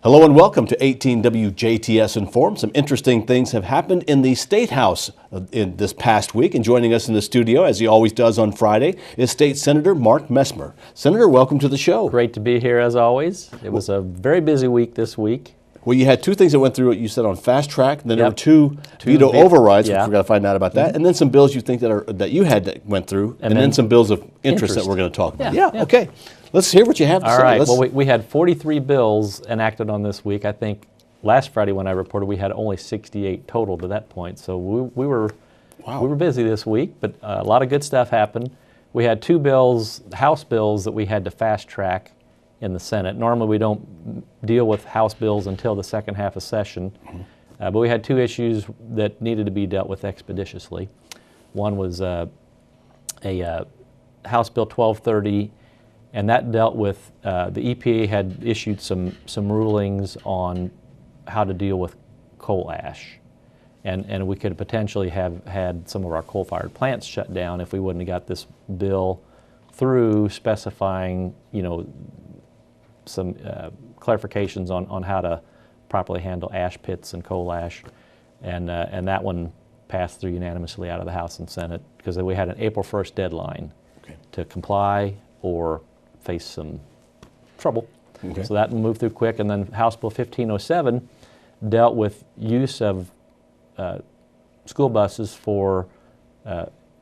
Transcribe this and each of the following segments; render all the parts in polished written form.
Hello and welcome to 18 WJTS-Inform. Some interesting things have happened in the State House in this past week. And joining us in the studio, as he always does on Friday, is State Senator Mark Messmer. Senator, welcome to the show. Great to be here as always. It was a very busy week this week. Well, you had two things that went through, you said on fast track, and then there were two veto overrides, which we're going to find out about that, and then some bills you think that you had that went through, and then some bills of interest that we're going to talk about. Yeah, okay. Let's hear what you have to say. All right. Well, we had 43 bills enacted on this week. I think last Friday when I reported, we had only 68 total to that point. So we were busy this week, but a lot of good stuff happened. We had two bills, House bills, that we had to fast track in the Senate. Normally we don't deal with House bills until the second half of session, but we had two issues that needed to be dealt with expeditiously. One was a House Bill 1230, and that dealt with the EPA had issued some rulings on how to deal with coal ash, and we could potentially have had some of our coal-fired plants shut down if we wouldn't have got this bill through specifying, some clarifications on how to properly handle ash pits and coal ash, and that one passed through unanimously out of the House and Senate because we had an April 1st deadline to comply or face some trouble. So that moved through quick, and then House Bill 1507 dealt with use of school buses for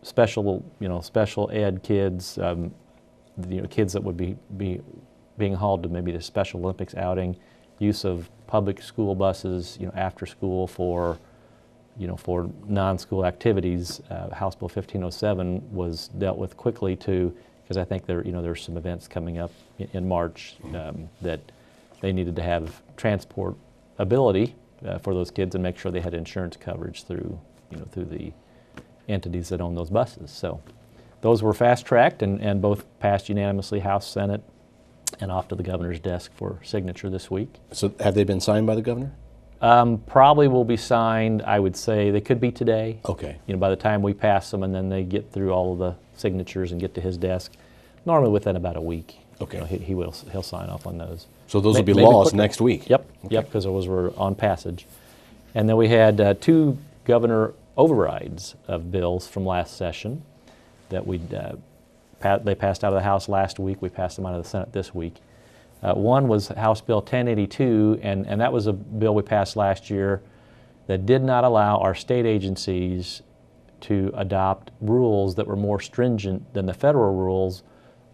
special ed kids, kids that would be being hauled to maybe the Special Olympics outing, use of public school buses, after school for non-school activities. House Bill 1507 was dealt with quickly too, because I think there's some events coming up in March that they needed to have transport ability for those kids and make sure they had insurance coverage through the entities that own those buses. So those were fast-tracked and both passed unanimously, House, Senate, and off to the governor's desk for signature this week. So have they been signed by the governor? Probably will be signed, I would say. They could be today. Okay. By the time we pass them and then they get through all of the signatures and get to his desk, normally within about a week. Okay. He'll sign off on those. So those will be laws next week? Yep, okay. Because those were on passage. And then we had two governor overrides of bills from last session that they passed out of the House last week. We passed them out of the Senate this week. One was House Bill 1082, and that was a bill we passed last year that did not allow our state agencies to adopt rules that were more stringent than the federal rules.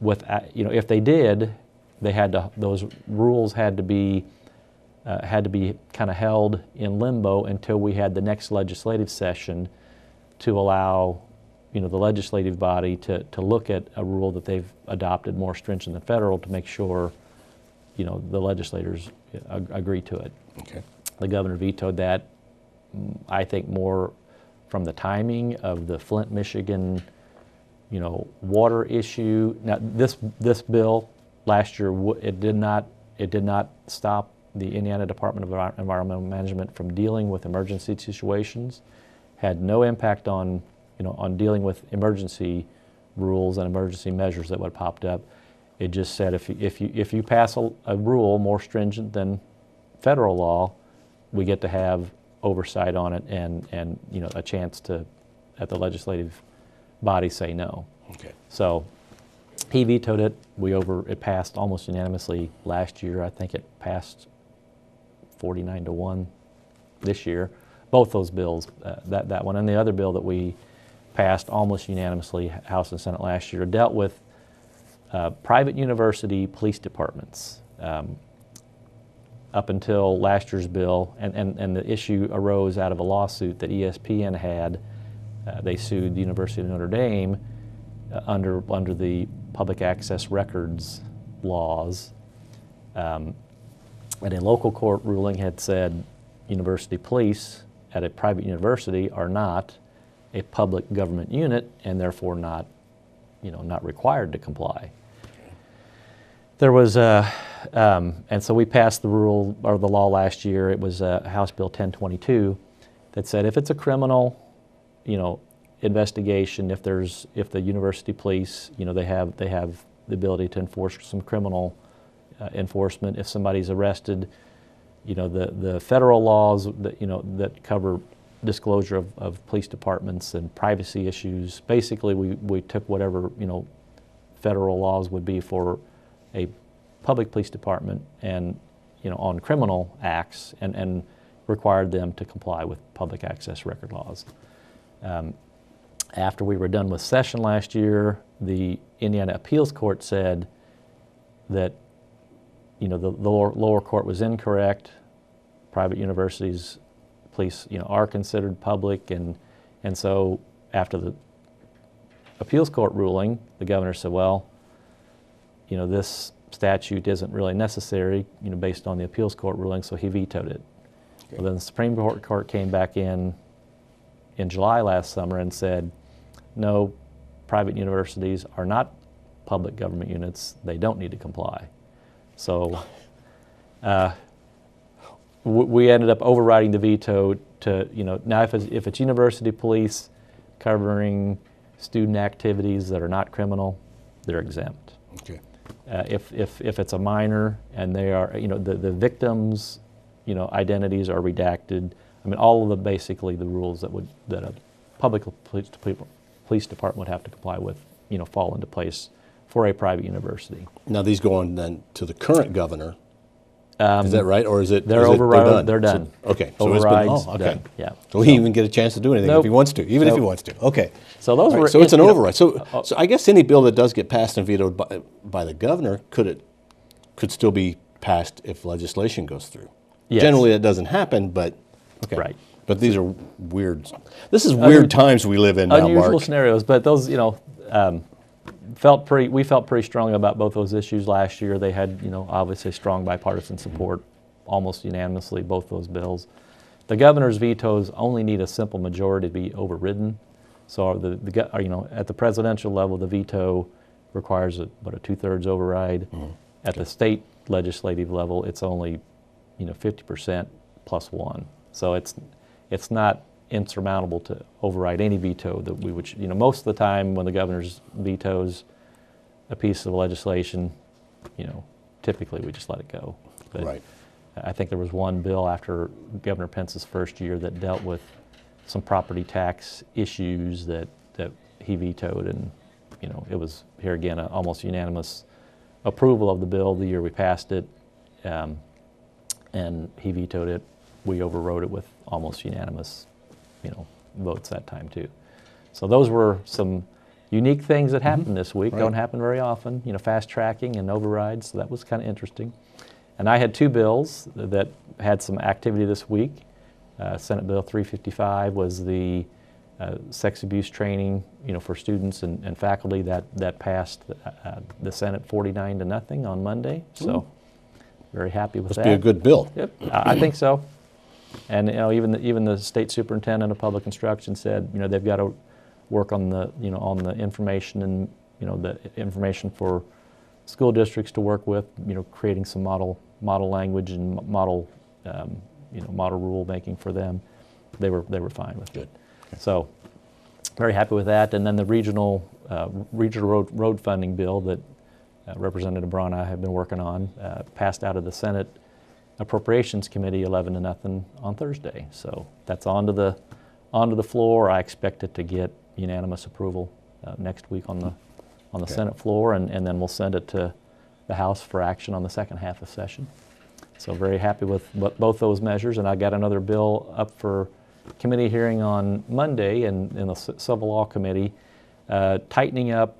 If they did, those rules had to be kind of held in limbo until we had the next legislative session to allow the legislative body to look at a rule that they've adopted more stringent than federal to make sure the legislators agree to it. Okay. The governor vetoed that, I think more from the timing of the Flint, Michigan, water issue. Now this bill last year it did not stop the Indiana Department of Environmental Management from dealing with emergency situations. Had no impact on dealing with emergency rules and emergency measures that would have popped up. It just said if you pass a rule more stringent than federal law, we get to have oversight on it and a chance to at the legislative body say no. Okay. So he vetoed it. It passed almost unanimously last year. I think it passed 49-1 this year. Both those bills, that one and the other bill that we passed almost unanimously, House and Senate last year, dealt with private university police departments. Up until last year's bill, and the issue arose out of a lawsuit that ESPN had. They sued the University of Notre Dame under the public access records laws. And a local court ruling had said university police at a private university are not a public government unit and therefore not required to comply. There was and so we passed the rule or the law last year. It was House Bill 1022 that said if it's a criminal, investigation, if the university police, they have the ability to enforce some criminal enforcement. If somebody's arrested the federal laws that, that cover disclosure of police departments and privacy issues. Basically, we took whatever, federal laws would be for a public police department and, on criminal acts and required them to comply with public access record laws. After we were done with session last year, the Indiana Appeals Court said that, the lower court was incorrect. Private universities, police, are considered public, and so after the appeals court ruling, the governor said, well, this statute isn't really necessary, based on the appeals court ruling, so he vetoed it. Okay. Well, then the Supreme Court came back in July last summer and said, no, private universities are not public government units. They don't need to comply. So we ended up overriding the veto to, now if it's university police covering student activities that are not criminal, they're exempt. Okay. If it's a minor and they are, the victims, identities are redacted. I mean, all of basically the rules that a public police department would have to comply with, fall into place for a private university. Now these go on then to the current governor. Is that right, or is it? They're override. They're done. So, okay. So overrides. Okay. Done. Yeah. So he even get a chance to do anything if he wants to, even if he wants to. Okay. So those were. So it's an override. So I guess any bill that does get passed and vetoed by the governor could still be passed if legislation goes through. Yes. Generally, that doesn't happen, but okay. Right. But these are weird. This is weird times we live in now, Mark. Unusual scenarios, but those, we felt pretty strongly about both those issues last year. They had, obviously strong bipartisan support, almost unanimously, both those bills. The governor's vetoes only need a simple majority to be overridden. So at the presidential level, the veto requires a 2/3 override. Mm-hmm. At the state legislative level, it's only, 50% plus one. So it's not insurmountable to override any veto that we would, most of the time when the governor vetoes a piece of legislation, typically we just let it go. But right. I think there was one bill after Governor Pence's first year that dealt with some property tax issues that he vetoed, and it was, here again, an almost unanimous approval of the bill the year we passed it, and he vetoed it. We overrode it with almost unanimous votes that time too. So those were some unique things that happened this week. Right. Don't happen very often, fast tracking and overrides, so that was kind of interesting. And I had two bills that had some activity this week. Senate Bill 355 was the sex abuse training, for students and faculty that passed the Senate 49-0 on Monday. So very happy with that. Must be a good bill. Yep, I think so. And even the state superintendent of public instruction said they've got to work on the on the information and the information for school districts to work with, creating some model language and model model rule making for them. They were fine with it. Okay. So very happy with that. And then the regional road funding bill that Representative Braun and I have been working on passed out of the Senate Appropriations Committee 11-0 on Thursday. So that's onto the floor. I expect it to get unanimous approval next week on the okay. Senate floor, and then we'll send it to the House for action on the second half of session. So very happy with both those measures, and I got another bill up for committee hearing on Monday in the Civil Law Committee, tightening up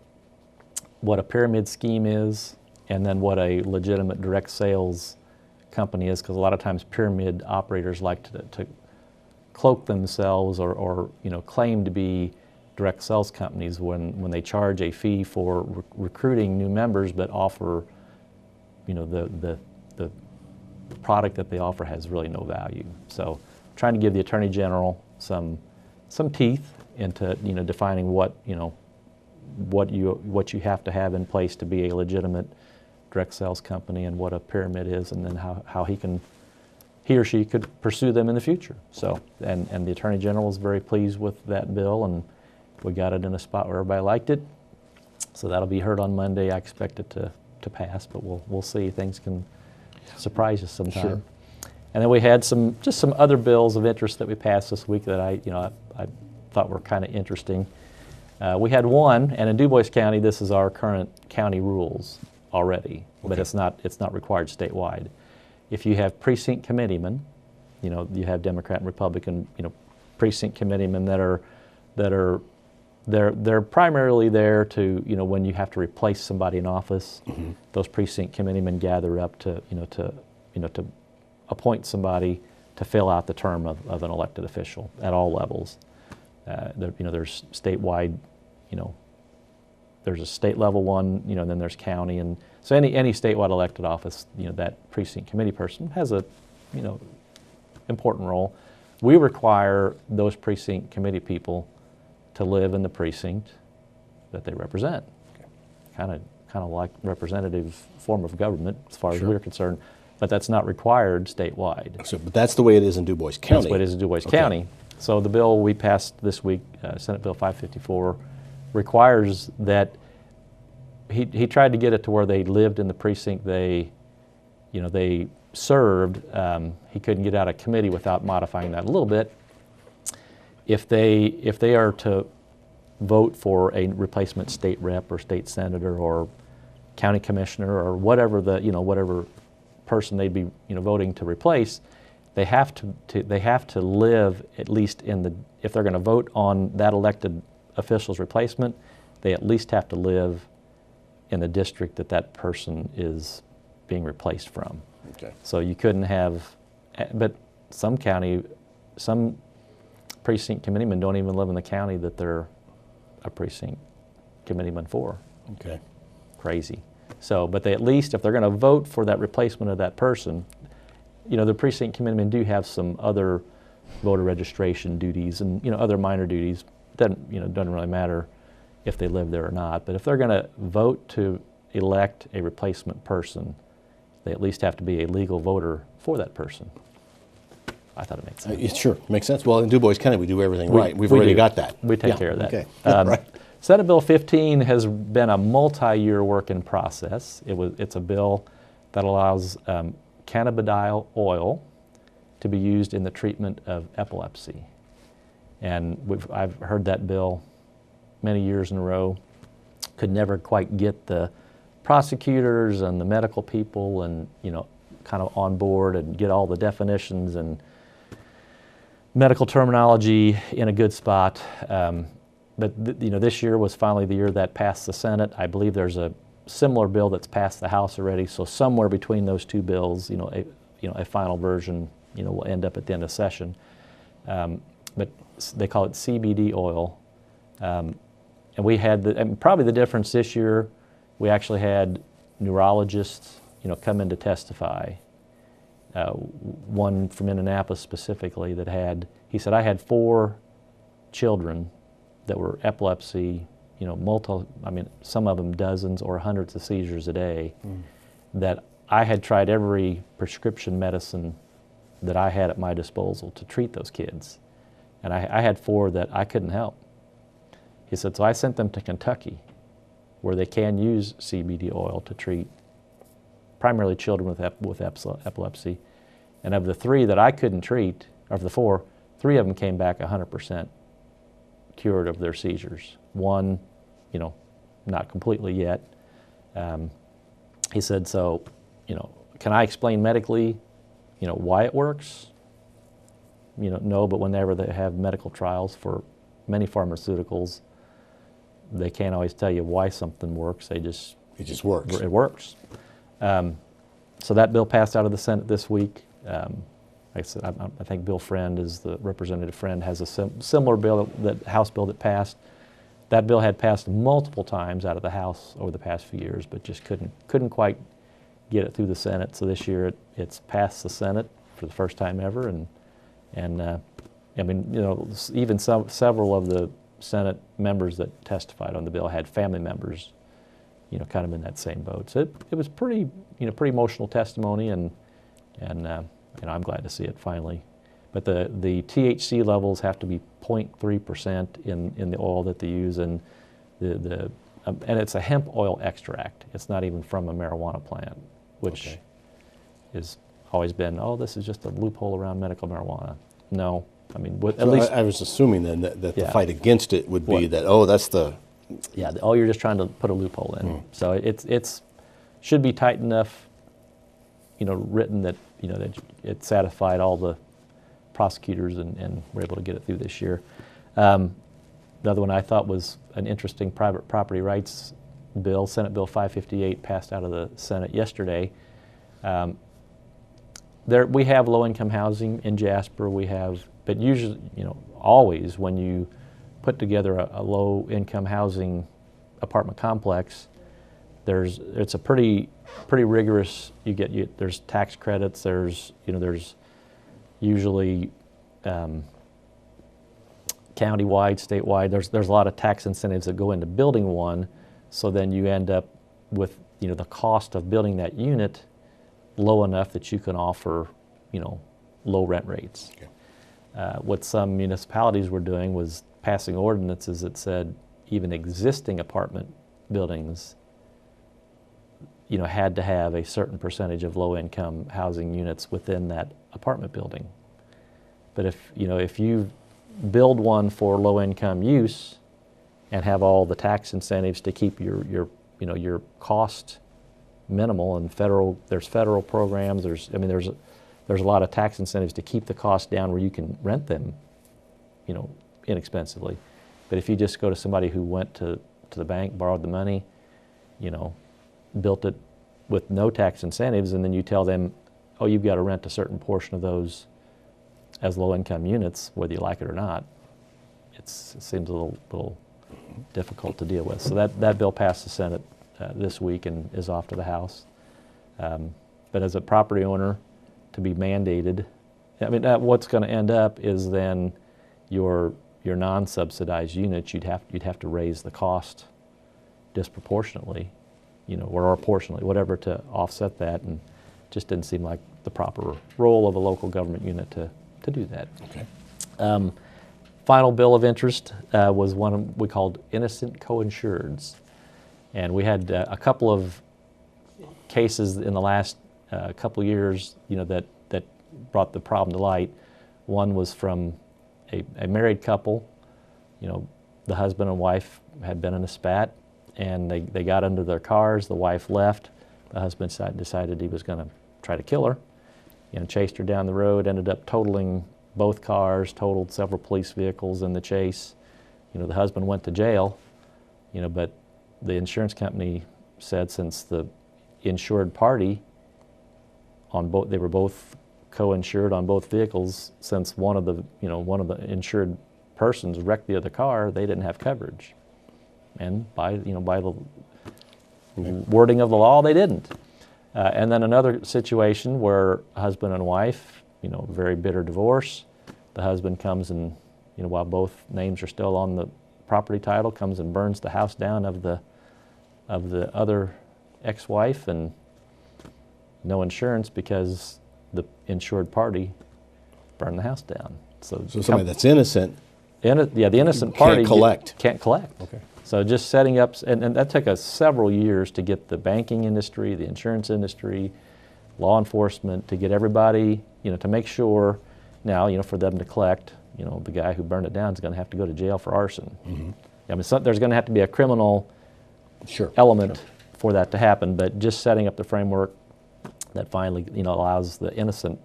what a pyramid scheme is and then what a legitimate direct sales company is, because a lot of times pyramid operators like to cloak themselves or claim to be direct sales companies when they charge a fee for recruiting new members, but offer the product that they offer has really no value. So trying to give the Attorney General some teeth into defining what you have to have in place to be a legitimate direct sales company and what a pyramid is, and then how he or she could pursue them in the future. So and the Attorney General is very pleased with that bill, and we got it in a spot where everybody liked it. So that'll be heard on Monday. I expect it to pass, but we'll see. Things can surprise us sometime. Sure. And then we had just some other bills of interest that we passed this week that I thought were kind of interesting. We had one, and in Du Bois County, this is our current county rules already, but it's not required statewide. If you have precinct committeemen, you have Democrat and Republican, precinct committeemen they're primarily there to, when you have to replace somebody in office, those precinct committeemen gather up to appoint somebody to fill out the term of an elected official at all levels. There's statewide, there's a state level one, and then there's county, and so any statewide elected office, that precinct committee person has a, important role. We require those precinct committee people to live in the precinct that they represent. Kind of like representative form of government as far as we're concerned, but that's not required statewide. So, but that's the way it is in Du Bois County. That's the way it is in Du Bois County. So the bill we passed this week, Senate Bill 554, requires that he tried to get it to where they lived in the precinct they served. He couldn't get out of committee without modifying that a little bit. If they are to vote for a replacement state rep or state senator or county commissioner or whatever whatever person they'd be voting to replace, they have to live at least if they're going to vote on that elected official's replacement, they at least have to live in the district that person is being replaced from. Okay. So you couldn't have, but some precinct committeemen don't even live in the county that they're a precinct committeeman for. Okay. Crazy. So, but they at least, if they're going to vote for that replacement of that person, the precinct committeemen do have some other voter registration duties and other minor duties. Doesn't really matter if they live there or not. But if they're going to vote to elect a replacement person, they at least have to be a legal voter for that person. I thought it made sense. Sure, makes sense. Well, in Du Bois County, we do everything right. We've already got that. We take care of that. Okay. Right. Senate Bill 15 has been a multi-year work in process. It's a bill that allows cannabidiol oil to be used in the treatment of epilepsy. And I've heard that bill many years in a row. Could never quite get the prosecutors and the medical people and kind of on board and get all the definitions and medical terminology in a good spot. But this year was finally the year that passed the Senate. I believe there's a similar bill that's passed the House already. So somewhere between those two bills, a final version, will end up at the end of session. But they call it CBD oil. And we had probably the difference this year. We actually had neurologists, come in to testify. One from Indianapolis specifically he said, I had 4 children that were epilepsy, some of them dozens or hundreds of seizures a day, that I had tried every prescription medicine that I had at my disposal to treat those kids. And I had 4 that I couldn't help. He said, so I sent them to Kentucky, where they can use CBD oil to treat primarily children with epilepsy. And of the 3 that I couldn't treat, of the 4, 3 of them came back 100% cured of their seizures. One, not completely yet. He said, so, can I explain medically, why it works? No, but whenever they have medical trials for many pharmaceuticals, they can't always tell you why something works. It just works. It works. So that bill passed out of the Senate this week. Like I said, I think Bill Friend Representative Friend has a similar bill, that House bill that passed. That bill had passed multiple times out of the House over the past few years, but just couldn't quite get it through the Senate. So this year it's passed the Senate for the first time ever, and even several of the Senate members that testified on the bill had family members, kind of in that same boat. So it was pretty emotional testimony, and I'm glad to see it finally. But the THC levels have to be 0.3% in the oil that they use, and and it's a hemp oil extract. It's not even from a marijuana plant, which is always been, oh, this is just a loophole around medical marijuana. No, I mean, at So least I was assuming then that the Yeah. fight against it would be What? that, oh, that's the, yeah, oh, you're just trying to put a loophole in. So it's should be tight enough, written that that it satisfied all the prosecutors and we're able to get it through this year. The other one I thought was an interesting private property rights bill, Senate Bill 558, passed out of the Senate yesterday. We have low-income housing in Jasper. We have, but usually, always when you put together a low-income housing apartment complex, it's a pretty rigorous. There's tax credits. There's usually countywide, statewide. There's a lot of tax incentives that go into building one. So then you end up with the cost of building that unit low enough that you can offer low rent rates. Okay. What some municipalities were doing was passing ordinances that said even existing apartment buildings had to have a certain percentage of low-income housing units within that apartment building. But if you build one for low-income use and have all the tax incentives to keep your cost minimal, and there's federal programs, there's a lot of tax incentives to keep the cost down where you can rent them inexpensively. But if you just go to somebody who went to the bank, borrowed the money, built it with no tax incentives, and then you tell them, oh, you've got to rent a certain portion of those as low-income units, whether you like it or not, it seems a little difficult to deal with. So that bill passed the Senate this week and is off to the House. But as a property owner, to be mandated, what's going to end up is then your non-subsidized units, you'd have to raise the cost disproportionately, or proportionally, whatever, to offset that, and just didn't seem like the proper role of a local government unit to do that. okay. Final bill of interest was one we called innocent co-insureds, and we had a couple of cases in the last couple of years, that brought the problem to light. One was from a married couple. The husband and wife had been in a spat, and they got into their cars. The wife left. The husband decided he was going to try to kill her. Chased her down the road, ended up totaling both cars, totaled several police vehicles in the chase. The husband went to jail, but the insurance company said since the insured party they were both co-insured on both vehicles, since one of the insured persons wrecked the other car, they didn't have coverage. And by the wording of the law, they didn't. And then another situation where husband and wife, very bitter divorce. The husband comes and, while both names are still on the property title, comes and burns the house down of the other ex-wife, and no insurance because the insured party burned the house down. So somebody that's innocent, the innocent party can't collect. Okay. So just setting up, and that took us several years to get the banking industry, the insurance industry, law enforcement, to get everybody, to make sure now, for them to collect, the guy who burned it down is going to have to go to jail for arson. Mm-hmm. There's going to have to be a criminal element for that to happen, but just setting up the framework that finally, allows the innocent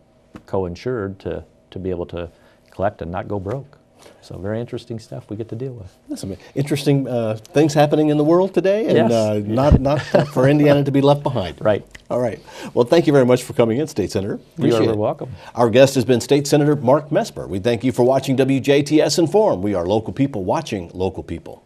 co-insured to be able to collect and not go broke. So very interesting stuff we get to deal with. That's some interesting things happening in the world today, and Yes. not for Indiana to be left behind. Right. All right. Well, thank you very much for coming in, State Senator. Appreciate You're it. welcome. Our guest has been State Senator Mark Messmer. We thank you for watching WJTS-Inform. We are local people watching local people.